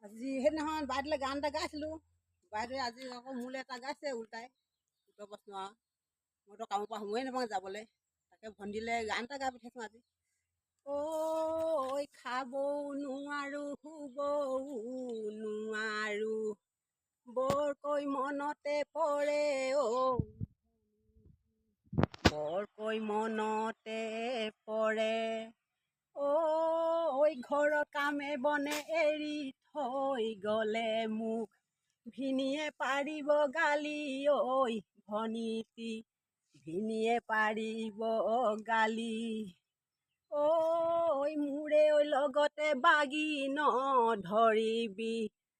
আজি সেইদিনাখন বাইদেউলে গান এটা গাইছিলোঁ। বাইদেৱে আজি আকৌ মোলৈ এটা গাইছে উল্টাই উত্তৰ প্ৰশ্ন আৰু মইতো কামৰ পৰা সময়ে নাপাওঁ যাবলৈ। তাকে ভণ্টিলে গান এটা গাই পঠিয়াইছোঁ আজি। ঐ খাবও নোৱাৰো শুবও নোৱাৰো বৰকৈ মনতে পৰে বৰকৈ মনতে পৰে ঘৰৰ কামে বনে এৰি থৈ গ'লে মোক ভিনিয়ে পাৰিব গালি ভনীতি ভিনিয়ে পাৰিব গালি মোৰে লগতে বাগি নধৰিবি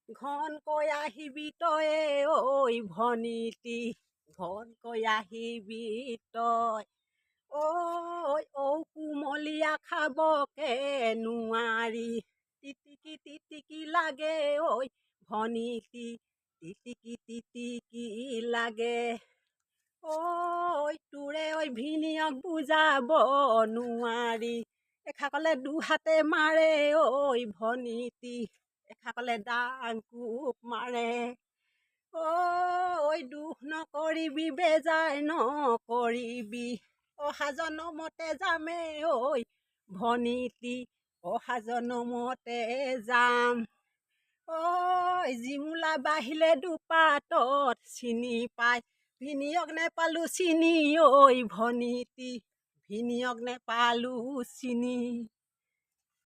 ঘনকৈ আহিবি তই ভনীতি ঘনকৈ আহিবি তই কুমলীয়া খাবকে নোৱাৰি তিতিকি তিতিকি লাগে ভনীতি তিতিকি তিতিকি লাগে তোৰে ভিনিয়ক বুজাব নোৱাৰি এখাকলে দুহাতে মাৰে ভনীতি এখাকলে ডাংকুপ মাৰে দুখ নকৰিবি বেজাৰ নকৰিবি অহা জনমতে যামে ভনীতি অহা জনমতে যাম জিমোলা বাঢ়িলে দুপাতত চিনি পায় ভিনিয়ক নেপালো চিনি ভনীতি ভিনিয়ক নেপালো চিনি।